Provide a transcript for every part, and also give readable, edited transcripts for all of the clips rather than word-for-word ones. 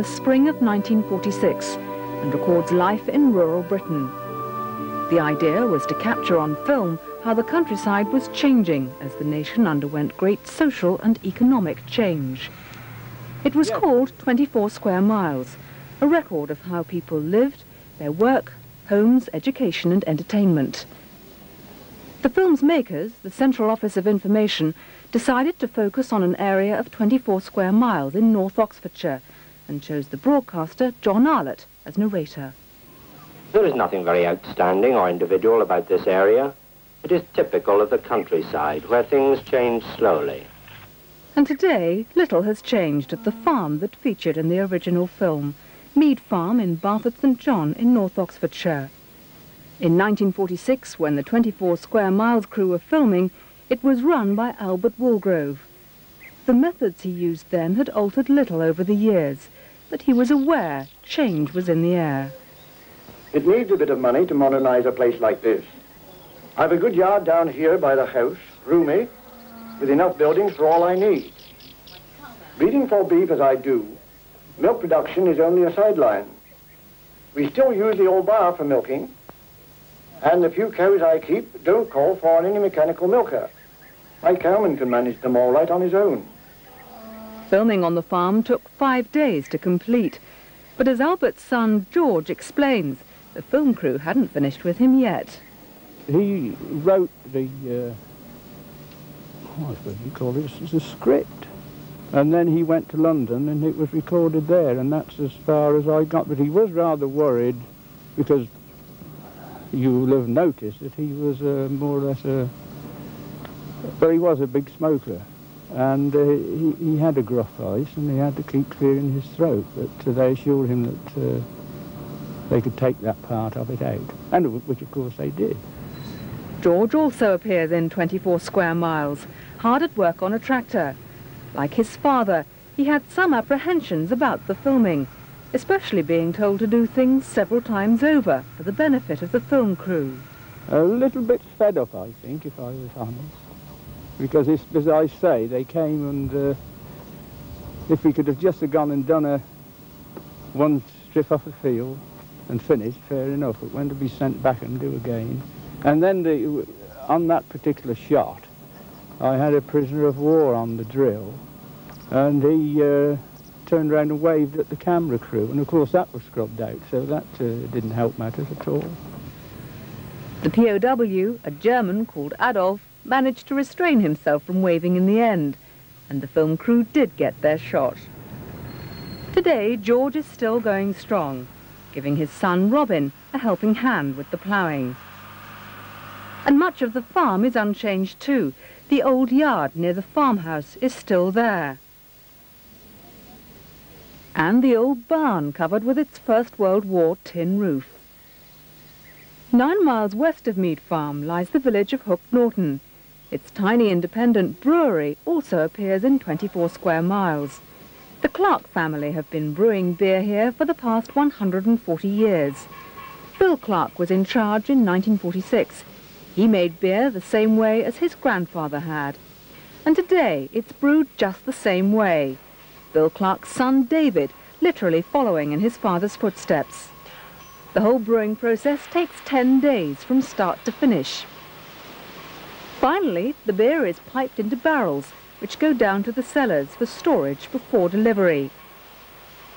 the spring of 1946 and records life in rural Britain. The idea was to capture on film how the countryside was changing as the nation underwent great social and economic change. It was called 24 Square Miles, a record of how people lived, their work, homes, education and entertainment. The film's makers, the Central Office of Information, decided to focus on an area of 24 square miles in North Oxfordshire and chose the broadcaster John Arlott as narrator. There is nothing very outstanding or individual about this area. It is typical of the countryside, where things change slowly. And today, little has changed at the farm that featured in the original film, Mead Farm in Barford St John in North Oxfordshire. In 1946, when the 24 Square Miles crew were filming, it was run by Albert Walgrove. The methods he used then had altered little over the years, but he was aware change was in the air. It needs a bit of money to modernize a place like this. I've a good yard down here by the house, roomy, with enough buildings for all I need. Breeding for beef as I do, milk production is only a sideline. We still use the old bar for milking, and the few cows I keep don't call for any mechanical milker. My cowman can manage them all right on his own. Filming on the farm took 5 days to complete, but as Albert's son George explains, the film crew hadn't finished with him yet. He wrote the, what do you call it, it's a script. And then he went to London and it was recorded there, and that's as far as I got. But he was rather worried because you will have noticed that he was more or less a, but he was a big smoker. And he had a gruff voice and he had to keep clearing his throat, but they assured him that they could take that part of it out, and which of course they did. George also appears in 24 Square Miles, hard at work on a tractor. Like his father, he had some apprehensions about the filming, especially being told to do things several times over for the benefit of the film crew. A little bit fed up, I think, if I was honest. Because, as I say, they came and if we could have just gone and done one strip off the field and finished, fair enough. But when to be sent back and do again. And then on that particular shot, I had a prisoner of war on the drill, and he turned around and waved at the camera crew, and of course that was scrubbed out, so that didn't help matters at all. The POW, a German called Adolf, managed to restrain himself from waving in the end, and the film crew did get their shot. Today, George is still going strong, giving his son Robin a helping hand with the ploughing. And much of the farm is unchanged too. The old yard near the farmhouse is still there. And the old barn covered with its First World War tin roof. 9 miles west of Mead Farm lies the village of Hook Norton. Its tiny independent brewery also appears in 24 Square Miles. The Clark family have been brewing beer here for the past 140 years. Bill Clark was in charge in 1946. He made beer the same way as his grandfather had. And today it's brewed just the same way. Bill Clark's son David literally following in his father's footsteps. The whole brewing process takes 10 days from start to finish. Finally, the beer is piped into barrels, which go down to the cellars for storage before delivery.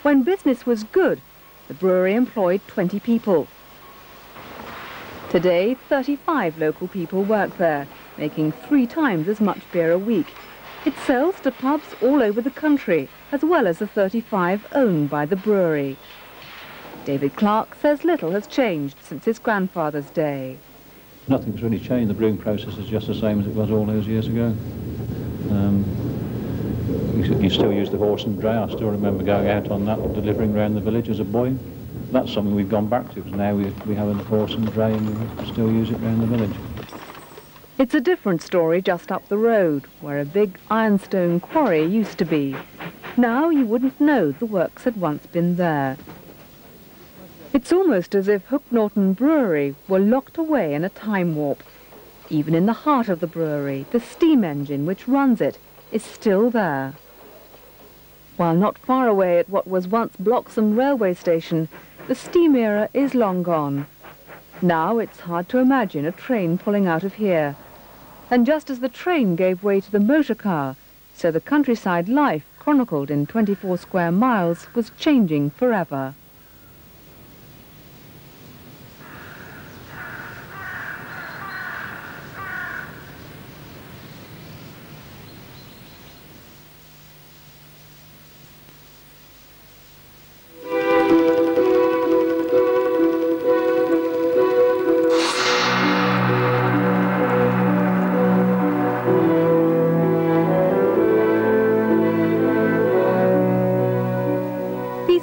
When business was good, the brewery employed 20 people. Today, 35 local people work there, making 3 times as much beer a week. It sells to pubs all over the country, as well as the 35 owned by the brewery. David Clark says little has changed since his grandfather's day. Nothing's really changed. The brewing process is just the same as it was all those years ago. You still use the horse and dray. I still remember going out on that and delivering around the village as a boy. That's something we've gone back to, because now we have a horse and dray and we still use it around the village. It's a different story just up the road, where a big ironstone quarry used to be. Now you wouldn't know the works had once been there. It's almost as if Hook Norton Brewery were locked away in a time warp. Even in the heart of the brewery, the steam engine which runs it is still there. While not far away at what was once Bloxham railway station, the steam era is long gone. Now it's hard to imagine a train pulling out of here. And just as the train gave way to the motor car, so the countryside life chronicled in 24 square miles was changing forever.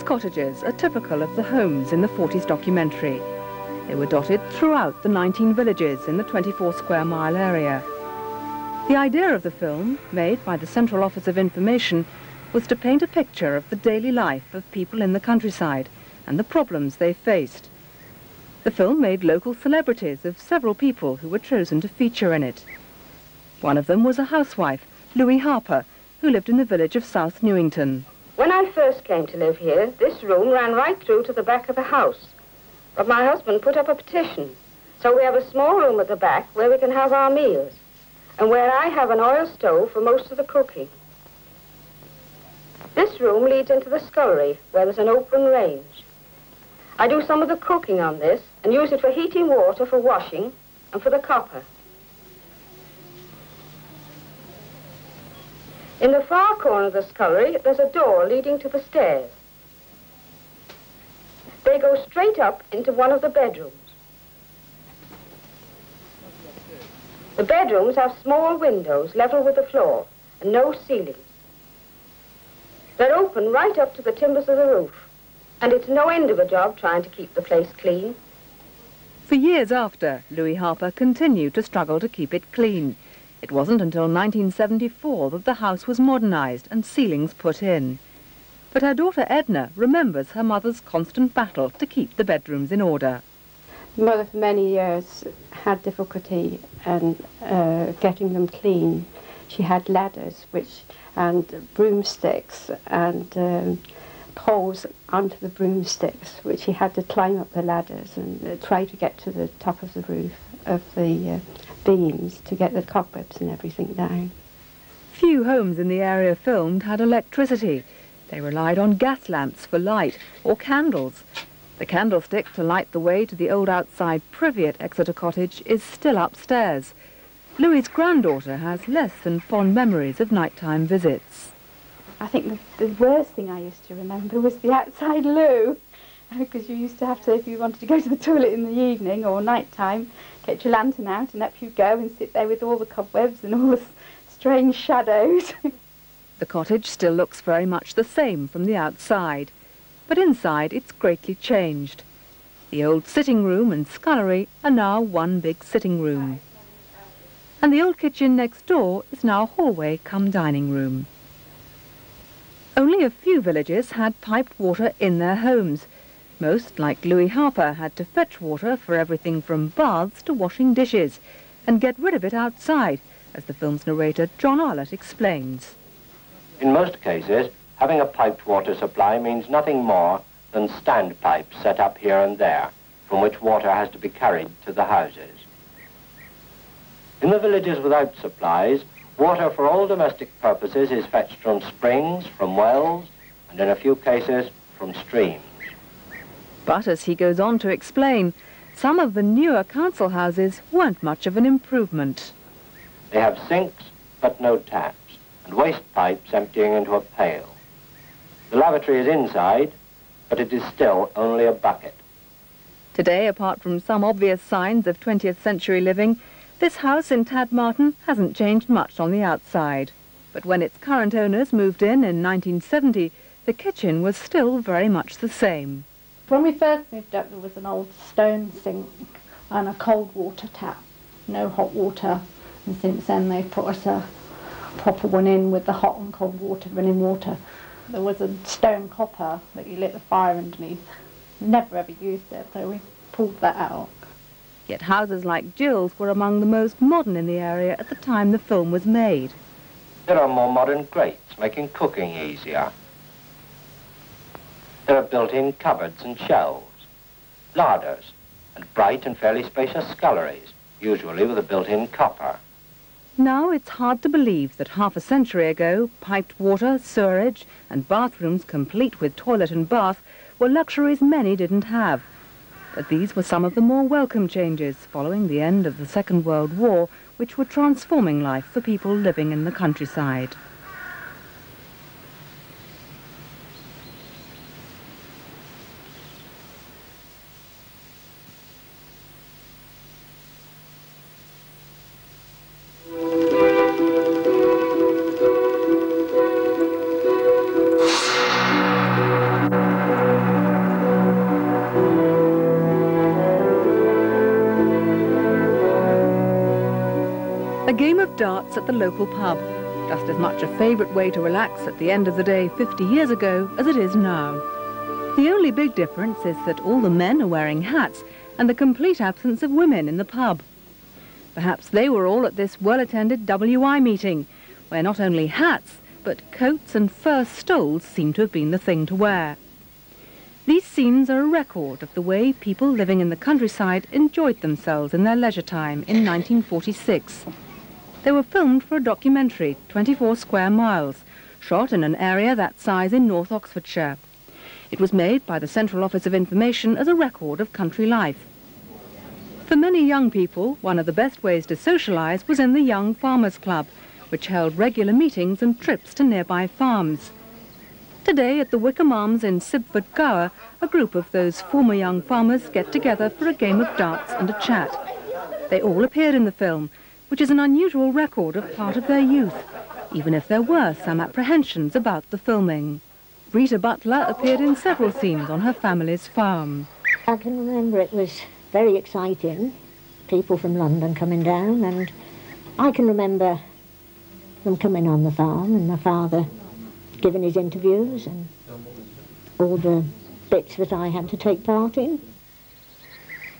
Cottages are typical of the homes in the 40s documentary. They were dotted throughout the 19 villages in the 24 square mile area. The idea of the film, made by the Central Office of Information, was to paint a picture of the daily life of people in the countryside and the problems they faced. The film made local celebrities of several people who were chosen to feature in it. One of them was a housewife, Louis Harper, who lived in the village of South Newington. When I first came to live here, this room ran right through to the back of the house. But my husband put up a petition. So we have a small room at the back where we can have our meals, and where I have an oil stove for most of the cooking. This room leads into the scullery, where there's an open range. I do some of the cooking on this, and use it for heating water for washing, and for the copper. In the far corner of the scullery, there's a door leading to the stairs. They go straight up into one of the bedrooms. The bedrooms have small windows level with the floor and no ceilings. They're open right up to the timbers of the roof, and it's no end of a job trying to keep the place clean. For years after, Louis Harper continued to struggle to keep it clean. It wasn't until 1974 that the house was modernised and ceilings put in. But her daughter Edna remembers her mother's constant battle to keep the bedrooms in order. Mother for many years had difficulty in getting them clean. She had ladders and broomsticks and poles under the broomsticks, which she had to climb up the ladders and try to get to the top of the roof of the beams to get the cobwebs and everything down. Few homes in the area filmed had electricity. They relied on gas lamps for light or candles. The candlestick to light the way to the old outside privy at Exeter Cottage is still upstairs. Louis's granddaughter has less than fond memories of nighttime visits. I think the worst thing I used to remember was the outside loo, because you used to have to, if you wanted to go to the toilet in the evening or night time, get your lantern out and up you go and sit there with all the cobwebs and all the strange shadows. The cottage still looks very much the same from the outside, but inside it's greatly changed. The old sitting room and scullery are now one big sitting room. And the old kitchen next door is now a hallway come dining room. Only a few villages had piped water in their homes. Most, like Louis Harper, had to fetch water for everything from baths to washing dishes and get rid of it outside, as the film's narrator John Arlott explains. In most cases, having a piped water supply means nothing more than standpipes set up here and there, from which water has to be carried to the houses. In the villages without supplies, water for all domestic purposes is fetched from springs, from wells, and in a few cases, from streams. But as he goes on to explain, some of the newer council houses weren't much of an improvement. They have sinks, but no taps, and waste pipes emptying into a pail. The lavatory is inside, but it is still only a bucket. Today, apart from some obvious signs of 20th century living, this house in Tadmarton hasn't changed much on the outside. But when its current owners moved in 1970, the kitchen was still very much the same. When we first moved up, there was an old stone sink and a cold water tap, no hot water. And since then they've put us a proper one in with the hot and cold water, running water. There was a stone copper that you lit the fire underneath. Never ever used it, so we pulled that out. Yet houses like Jill's were among the most modern in the area at the time the film was made. There are more modern grates, making cooking easier. There are built-in cupboards and shelves, larders, and bright and fairly spacious sculleries, usually with a built-in copper. Now it's hard to believe that half a century ago, piped water, sewerage, and bathrooms complete with toilet and bath were luxuries many didn't have. But these were some of the more welcome changes following the end of the Second World War, which were transforming life for people living in the countryside. A game of darts at the local pub, just as much a favourite way to relax at the end of the day 50 years ago as it is now. The only big difference is that all the men are wearing hats and the complete absence of women in the pub. Perhaps they were all at this well-attended WI meeting, where not only hats, but coats and fur stoles seem to have been the thing to wear. These scenes are a record of the way people living in the countryside enjoyed themselves in their leisure time in 1946. They were filmed for a documentary, 24 Square Miles, shot in an area that size in North Oxfordshire. It was made by the Central Office of Information as a record of country life. For many young people, one of the best ways to socialise was in the Young Farmers Club, which held regular meetings and trips to nearby farms. Today at the Wickham Arms in Sibford Gower, a group of those former young farmers get together for a game of darts and a chat. They all appeared in the film, which is an unusual record of part of their youth, even if there were some apprehensions about the filming. Rita Butler appeared in several scenes on her family's farm. I can remember it was very exciting, people from London coming down, and I can remember them coming on the farm and my father giving his interviews and all the bits that I had to take part in.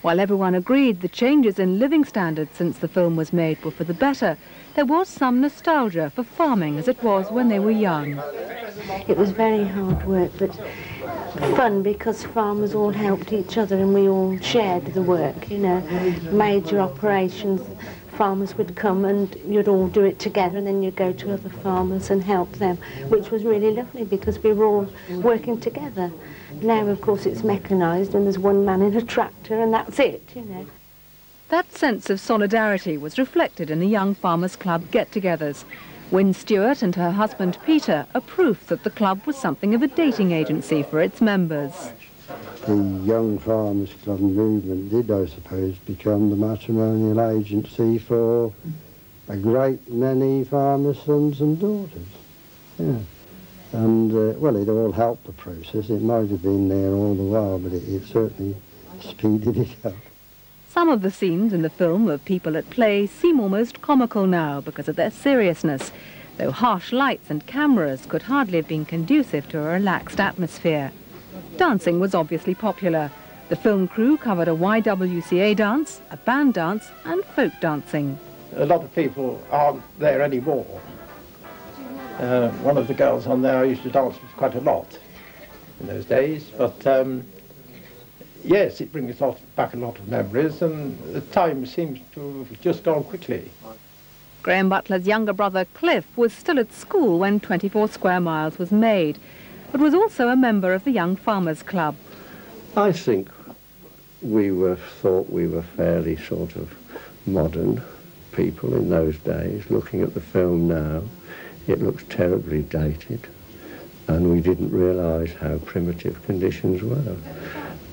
While everyone agreed the changes in living standards since the film was made were for the better, there was some nostalgia for farming as it was when they were young. It was very hard work, but fun because farmers all helped each other and we all shared the work, you know. Major operations, farmers would come and you'd all do it together, and then you'd go to other farmers and help them, which was really lovely because we were all working together. Now, of course, it's mechanised and there's one man in a tractor and that's it, you know. That sense of solidarity was reflected in the Young Farmers Club get-togethers. Wynne Stewart and her husband Peter are proof that the club was something of a dating agency for its members. The Young Farmers Club movement did, I suppose, become the matrimonial agency for a great many farmers' sons and daughters. Yeah. And, well, it all helped the process. It might have been there all the while, but it certainly speeded it up. Some of the scenes in the film of people at play seem almost comical now because of their seriousness, though harsh lights and cameras could hardly have been conducive to a relaxed atmosphere. Dancing was obviously popular. The film crew covered a YWCA dance, a band dance and folk dancing. A lot of people aren't there anymore. One of the girls on there I used to dance with quite a lot in those days, but yes, it brings back a lot of memories, and the time seems to have just gone quickly. Graham Butler's younger brother Cliff was still at school when 24 Square Miles was made, but was also a member of the Young Farmers Club. I think we thought we were fairly sort of modern people in those days. Looking at the film now, it looks terribly dated, and we didn't realise how primitive conditions were.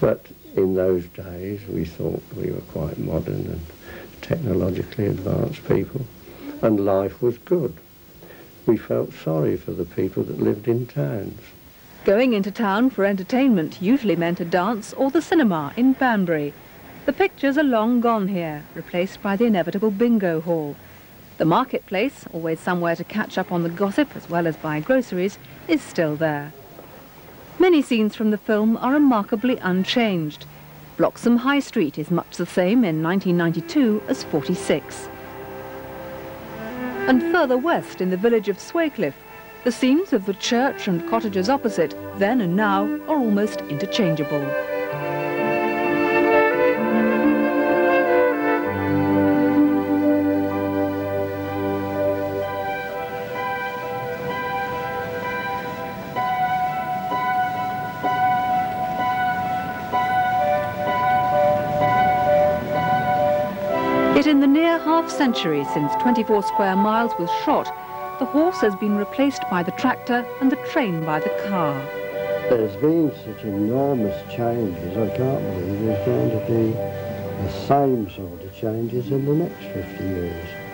But in those days, we thought we were quite modern and technologically advanced people, and life was good. We felt sorry for the people that lived in towns. Going into town for entertainment usually meant a dance or the cinema in Banbury. The pictures are long gone here, replaced by the inevitable bingo hall. The marketplace, always somewhere to catch up on the gossip as well as buy groceries, is still there. Many scenes from the film are remarkably unchanged. Bloxham High Street is much the same in 1992 as 46. And further west in the village of Swaycliffe, The scenes of the church and cottages opposite, then and now, are almost interchangeable. Yet in the near half-century since 24 square miles was shot, the horse has been replaced by the tractor and the train by the car. There's been such enormous changes, I can't believe there's going to be the same sort of changes in the next 50 years.